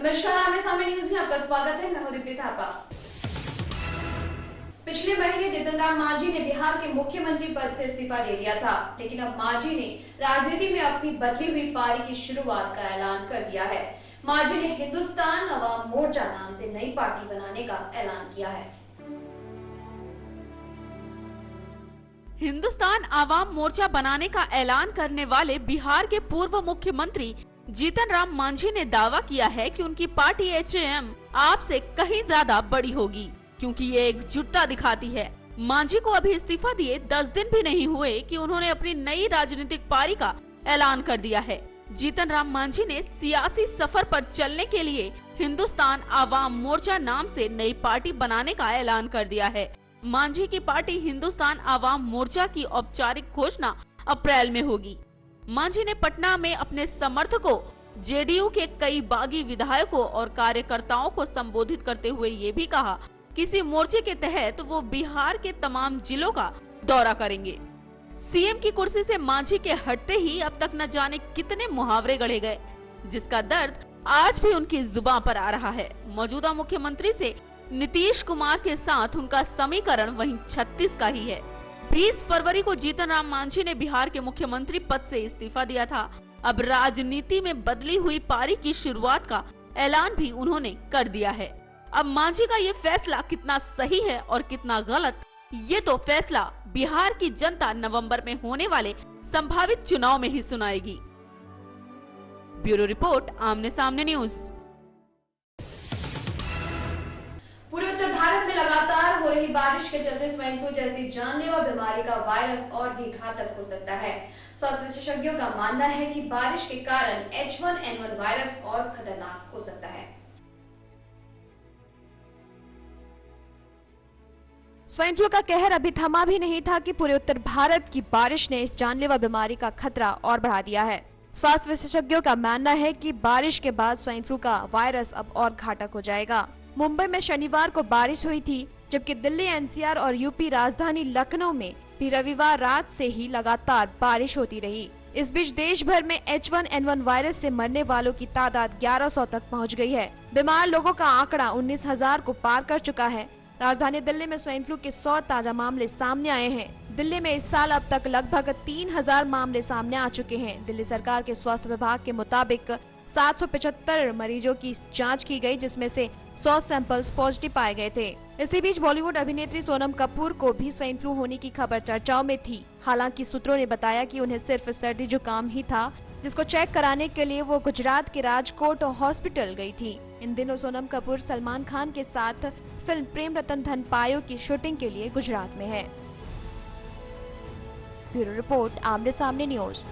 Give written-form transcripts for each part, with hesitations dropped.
नमस्कार, आमने सामने न्यूज में आपका स्वागत है। मैं हूं दीप्ति थापा। पिछले महीने जीतन राम मांझी ने बिहार के मुख्यमंत्री पद से इस्तीफा दे दिया था, लेकिन अब मांझी ने राजनीति में अपनी बदली हुई पारी की शुरुआत का ऐलान कर दिया है। मांझी ने हिंदुस्तान अवाम मोर्चा नाम से नई पार्टी बनाने का ऐलान किया है। हिंदुस्तान आवाम मोर्चा बनाने का ऐलान करने वाले बिहार के पूर्व मुख्यमंत्री जीतन राम मांझी ने दावा किया है कि उनकी पार्टी एचएम आप से कहीं ज्यादा बड़ी होगी, क्योंकि ये एकजुटता दिखाती है। मांझी को अभी इस्तीफा दिए 10 दिन भी नहीं हुए कि उन्होंने अपनी नई राजनीतिक पारी का ऐलान कर दिया है। जीतन राम मांझी ने सियासी सफर पर चलने के लिए हिंदुस्तान आवाम मोर्चा नाम से नई पार्टी बनाने का ऐलान कर दिया है। मांझी की पार्टी हिंदुस्तान आवाम मोर्चा की औपचारिक घोषणा अप्रैल में होगी। मांझी ने पटना में अपने समर्थकों, जेडीयू के कई बागी विधायकों और कार्यकर्ताओं को संबोधित करते हुए ये भी कहा कि इसी मोर्चे के तहत वो बिहार के तमाम जिलों का दौरा करेंगे। सीएम की कुर्सी से मांझी के हटते ही अब तक न जाने कितने मुहावरे गढ़े गए, जिसका दर्द आज भी उनकी जुबान पर आ रहा है। मौजूदा मुख्यमंत्री से नीतीश कुमार के साथ उनका समीकरण वहीं 36 का ही है। 20 फरवरी को जीतन राम मांझी ने बिहार के मुख्यमंत्री पद से इस्तीफा दिया था। अब राजनीति में बदली हुई पारी की शुरुआत का ऐलान भी उन्होंने कर दिया है। अब मांझी का ये फैसला कितना सही है और कितना गलत, ये तो फैसला बिहार की जनता नवंबर में होने वाले संभावित चुनाव में ही सुनाएगी। ब्यूरो रिपोर्ट, आमने सामने न्यूज। पूरे उत्तर भारत में लगातार हो रही बारिश के चलते स्वाइन फ्लू जैसी जानलेवा बीमारी का वायरस और भी घातक हो सकता है। स्वास्थ्य विशेषज्ञों का मानना है कि बारिश के कारण H1N1 वायरस और खतरनाक हो सकता है। स्वाइन फ्लू का कहर अभी थमा भी नहीं था कि पूरे उत्तर भारत की बारिश ने इस जानलेवा बीमारी का खतरा और बढ़ा दिया है। स्वास्थ्य विशेषज्ञों का मानना है कि बारिश के बाद स्वाइन फ्लू का वायरस अब और घातक हो जाएगा। मुंबई में शनिवार को बारिश हुई थी, जबकि दिल्ली, एनसीआर और यूपी राजधानी लखनऊ में भी रविवार रात से ही लगातार बारिश होती रही। इस बीच देश भर में H1N1 वायरस से मरने वालों की तादाद 1100 तक पहुंच गई है। बीमार लोगों का आंकड़ा 19,000 को पार कर चुका है। राजधानी दिल्ली में स्वाइन फ्लू के 100 ताजा मामले सामने आए हैं। दिल्ली में इस साल अब तक लगभग 3,000 मामले सामने आ चुके हैं। दिल्ली सरकार के स्वास्थ्य विभाग के मुताबिक 775 मरीजों की जांच की गई, जिसमें से 100 सैंपल्स पॉजिटिव पाए गए थे। इसी बीच बॉलीवुड अभिनेत्री सोनम कपूर को भी स्वाइन फ्लू होने की खबर चर्चाओं में थी। हालांकि सूत्रों ने बताया कि उन्हें सिर्फ सर्दी जुकाम ही था, जिसको चेक कराने के लिए वो गुजरात के राजकोट हॉस्पिटल गई थी। इन दिनों सोनम कपूर सलमान खान के साथ फिल्म प्रेम रतन धन पायो की शूटिंग के लिए गुजरात में है। ब्यूरो रिपोर्ट, आमने सामने न्यूज।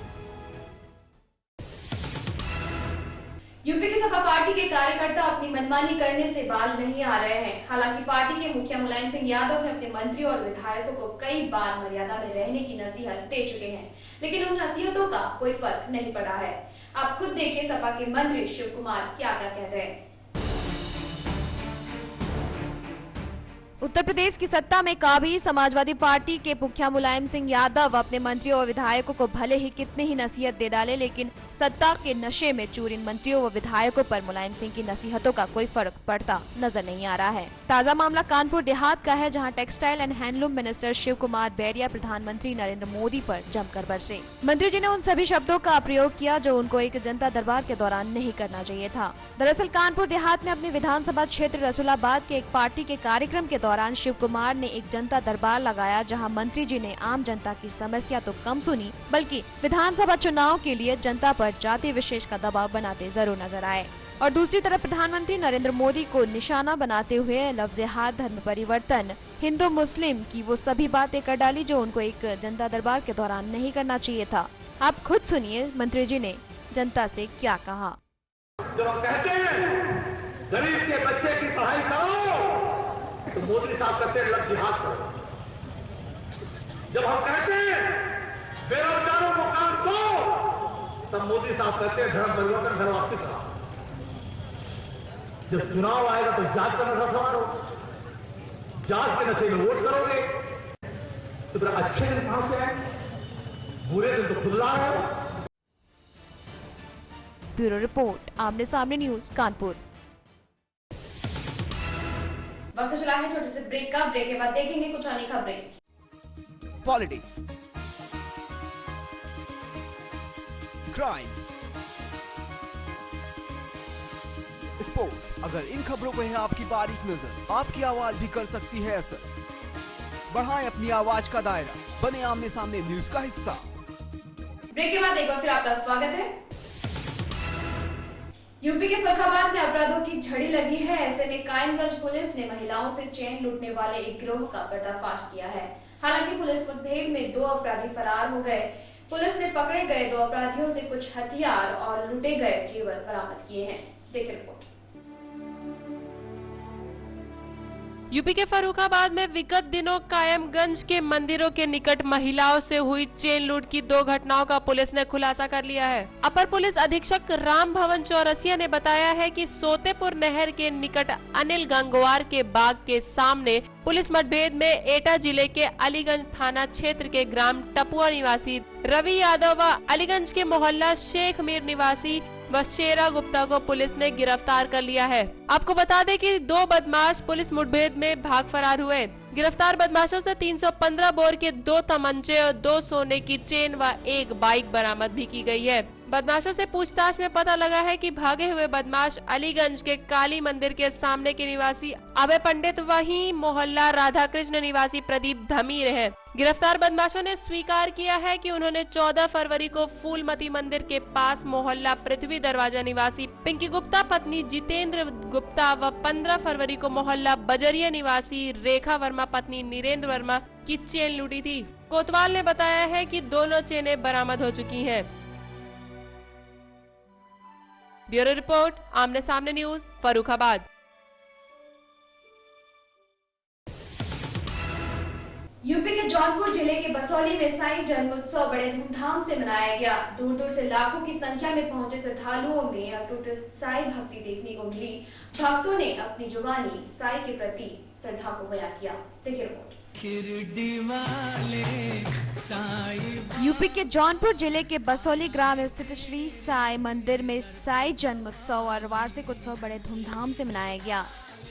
यूपी की सपा पार्टी के कार्यकर्ता अपनी मनमानी करने से बाज नहीं आ रहे हैं। हालांकि पार्टी के मुखिया मुलायम सिंह यादव ने अपने मंत्री और विधायकों को कई बार मर्यादा में रहने की नसीहत दे चुके हैं, लेकिन उन नसीहतों का कोई फर्क नहीं पड़ा है। आप खुद देखिए सपा के मंत्री शिव कुमार क्या-क्या कह गए। उत्तर प्रदेश की सत्ता में काबिज समाजवादी पार्टी के मुखिया मुलायम सिंह यादव अपने मंत्रियों और विधायकों को भले ही कितने ही नसीहत दे डाले, लेकिन सत्ता के नशे में चूर इन मंत्रियों व विधायकों पर मुलायम सिंह की नसीहतों का कोई फर्क पड़ता नजर नहीं आ रहा है। ताजा मामला कानपुर देहात का है, जहां textile and handloom minister Shiv Kumar Bairiya प्रधानमंत्री नरेंद्र मोदी पर जमकर बरसे। मंत्री जी ने उन सभी शब्दों का प्रयोग किया जो उनको एक जनता दरबार के दौरान नहीं करना चाहिए था। दरअसल कानपुर देहात में अपने विधानसभा क्षेत्र रसूलाबाद के एक पार्टी के कार्यक्रम के दौरान शिव कुमार ने एक जनता दरबार लगाया, जहां मंत्री जी ने आम जनता की समस्या तो कम सुनी, बल्कि विधानसभा चुनाव के लिए जनता पर जाति विशेष का दबाव बनाते जरूर नजर आए। और दूसरी तरफ प्रधानमंत्री नरेंद्र मोदी को निशाना बनाते हुए लफ्ज़-ए-हाथ, धर्म परिवर्तन, हिंदू मुस्लिम की वो सभी बातें कर डाली जो उनको एक जनता दरबार के दौरान नहीं करना चाहिए था। आप खुद सुनिए मंत्री जी ने जनता से क्या कहा। जब हम कहते हैं गरीब के बच्चे की पढ़ाई करो, तो मोदी साहब कहते हैं लग जिहाद करो। जब हम कहते हैं बेरोजगारों को काम दो, तब मोदी साहब कहते हैं धर्म परिवर्तन, घर वापसी करो। जब चुनाव आएगा तो जात का नशा सवार हो, जात के नशे में वोट करोगे तो फिर अच्छे दिन कहां से आए, बुरे दिन तो खुद ला रहे हो। ब्यूरो रिपोर्ट, आमने सामने न्यूज, कानपुर। वक्त चला है छोटे से ब्रेक का। ब्रेक के बाद देखेंगे कुछ अन्य खबरें। Politics, crime, sports. अगर इन खबरों पे है आपकी बारीक नजर, आपकी आवाज भी कर सकती है असर। बढ़ाएं अपनी आवाज का दायरा, बने आमने सामने न्यूज का हिस्सा। ब्रेक के बाद एक बार फिर आपका स्वागत है। यूपी के फर्रुखाबाद में अपराधों की झड़ी लगी है। ऐसे में कायमगंज पुलिस ने महिलाओं से चेन लूटने वाले एक गिरोह का पर्दाफाश किया है। हालांकि पुलिस मुठभेड़ में 2 अपराधी फरार हो गए। पुलिस ने पकड़े गए 2 अपराधियों से कुछ हथियार और लूटे गए जेवर बरामद किए हैं। देखिए रिपोर्ट। यूपी के फर्रुखाबाद में विगत दिनों कायमगंज के मंदिरों के निकट महिलाओं से हुई चेन लूट की 2 घटनाओं का पुलिस ने खुलासा कर लिया है। अपर पुलिस अधीक्षक राम भवन चौरसिया ने बताया है कि सोतेपुर नहर के निकट अनिल गंगवार के बाग के सामने पुलिस मुठभेड़ में एटा जिले के अलीगंज थाना क्षेत्र के ग्राम टपुआ निवासी रवि यादव व अलीगंज के मोहल्ला शेख मीर निवासी व शेरा गुप्ता को पुलिस ने गिरफ्तार कर लिया है। आपको बता दें कि 2 बदमाश पुलिस मुठभेड़ में भाग फरार हुए। गिरफ्तार बदमाशों से 315 बोर के 2 तमंचे और 2 सोने की चेन व 1 बाइक बरामद भी की गई है। बदमाशों से पूछताछ में पता लगा है कि भागे हुए बदमाश अलीगंज के काली मंदिर के सामने के निवासी अभय पंडित वहीं मोहल्ला राधा कृष्ण निवासी प्रदीप धमीर है। गिरफ्तार बदमाशों ने स्वीकार किया है कि उन्होंने 14 फरवरी को फूलमती मंदिर के पास मोहल्ला पृथ्वी दरवाजा निवासी पिंकी गुप्ता पत्नी जितेंद्र गुप्ता व 15 फरवरी को मोहल्ला बजरिया निवासी रेखा वर्मा पत्नी नीरेंद्र वर्मा की चेन लूटी थी। कोतवाल ने बताया है कि दोनों चेनें बरामद हो चुकी हैं। ब्यूरो रिपोर्ट, आमने सामने न्यूज, फर्रुखाबाद। यूपी के जौनपुर जिले के बसौली में साई जन्मोत्सव बड़े धूमधाम से मनाया गया। दूर दूर से लाखों की संख्या में पहुंचे श्रद्धालुओं में अटूट साई भक्ति देखने को मिली। भक्तों ने अपनी जुबानी साई के प्रति श्रद्धा को बयां किया। देखिए रिपोर्ट। यूपी के जौनपुर जिले के बसौली ग्राम स्थित श्री साई मंदिर में साई जन्मोत्सव और वार्षिक उत्सव बड़े धूमधाम से मनाया गया।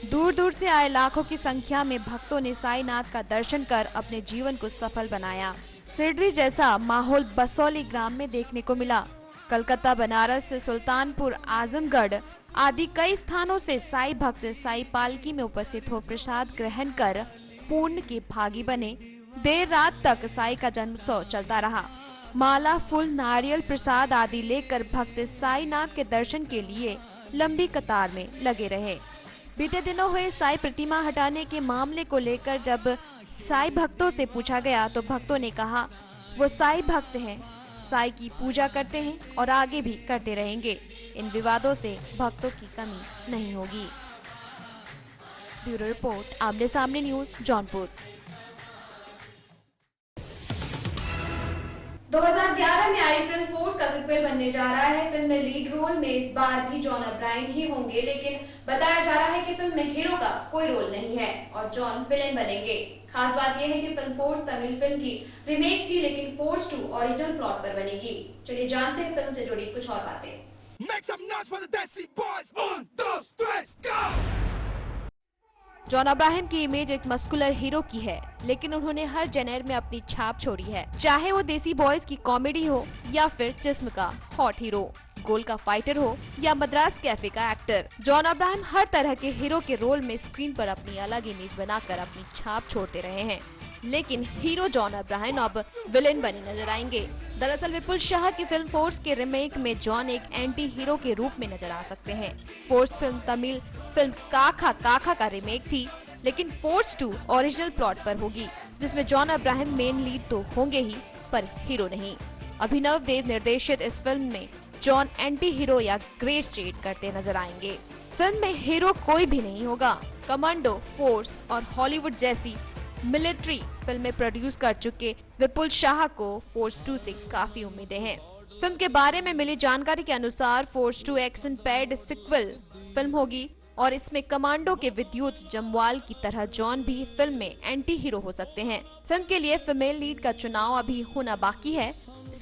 दूर दूर से आए लाखों की संख्या में भक्तों ने साईनाथ का दर्शन कर अपने जीवन को सफल बनाया। सिरडी जैसा माहौल बसौली ग्राम में देखने को मिला। कलकत्ता, बनारस, सुल्तानपुर, आजमगढ़ आदि कई स्थानों से साई भक्त साई पालकी में उपस्थित हो प्रसाद ग्रहण कर पूर्ण के भागी बने। देर रात तक साई का जन्मोत्सव चलता रहा। माला, फूल, नारियल, प्रसाद आदि लेकर भक्त साईनाथ के दर्शन के लिए लंबी कतार में लगे रहे। बीते दिनों हुए साई प्रतिमा हटाने के मामले को लेकर जब साई भक्तों से पूछा गया तो भक्तों ने कहा वो साई भक्त हैं, साई की पूजा करते हैं और आगे भी करते रहेंगे। इन विवादों से भक्तों की कमी नहीं होगी। ब्यूरो रिपोर्ट, आमने सामने न्यूज, जौनपुर। 2011 में आई फिल्म फोर्स का सीक्वल बनने जा रहा है। फिल्म में लीड रोल में इस बार भी जॉन अब्राहम ही होंगे, लेकिन बताया जा रहा है कि फिल्म में हीरो का कोई रोल नहीं है और जॉन विलेन बनेंगे। खास बात यह है कि फिल्म फोर्स तमिल फिल्म की रीमेक थी, लेकिन फोर्स 2 ओरिजिनल प्लॉट पर बनेगी। चलिए जानते हैं फिल्म से जुड़ी कुछ और बातें। जॉन अब्राहम की इमेज एक मस्कुलर हीरो की है, लेकिन उन्होंने हर जेनर में अपनी छाप छोड़ी है, चाहे वो देसी बॉयज की कॉमेडी हो या फिर जिस्म का हॉट हीरो, गोल का फाइटर हो या मद्रास कैफे का एक्टर। जॉन अब्राहम हर तरह के हीरो के रोल में स्क्रीन पर अपनी अलग इमेज बनाकर अपनी छाप छोड़ते रहे हैं, लेकिन हीरो जॉन अब्राहम अब विलेन बने नजर आएंगे। दरअसल विपुल शाह की फिल्म फोर्स के रीमेक में जॉन एक एंटी हीरो के रूप में नजर आ सकते हैं। फोर्स फिल्म तमिल फिल्म काका काका का रीमेक थी, लेकिन फोर्स 2 ओरिजिनल प्लॉट पर होगी, जिसमें जॉन अब्राहम मेन लीड तो होंगे ही पर हीरो नहीं। अभिनव देव निर्देशित इस फिल्म में जॉन एंटी हीरो या ग्रेट स्टेट करते नजर आएंगे। फिल्म में हीरो कोई भी नहीं होगा। कमांडो, फोर्स और हॉलीवुड जैसी मिलिट्री फिल्में प्रोड्यूस कर चुके विपुल शाह को फोर्स 2 से काफी उम्मीदें हैं। फिल्म के बारे में मिली जानकारी के अनुसार force 2 action packed sequel film होगी और इसमें कमांडो के विद्युत जमवाल की तरह जॉन भी फिल्म में एंटी हीरो हो सकते हैं। फिल्म के लिए फीमेल लीड का चुनाव अभी होना बाकी है।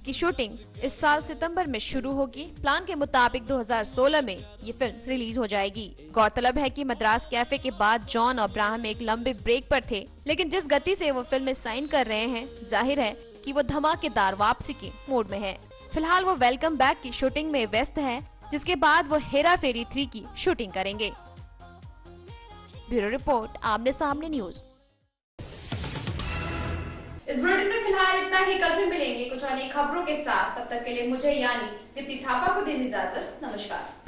जिसकी शूटिंग इस साल सितंबर में शुरू होगी। प्लान के मुताबिक 2016 में ये फिल्म रिलीज हो जाएगी। गौरतलब है कि मद्रास कैफे के बाद जॉन अब्राहम एक लंबे ब्रेक पर थे, लेकिन जिस गति से वो फिल्म में साइन कर रहे हैं, जाहिर है कि वो धमाकेदार वापसी के मूड में है। फिलहाल वो वेलकम बैक की शूटिंग में व्यस्त है, जिसके बाद वो हेरा फेरी 3 की शूटिंग करेंगे। ब्यूरो रिपोर्ट, आमने सामने न्यूज। इस बुलेटिन में फिलहाल इतना ही। कल भी मिलेंगे कुछ अन्य खबरों के साथ। तब तक के लिए मुझे यानी दीप्ति थापा को दीजिए इजाजत। नमस्कार।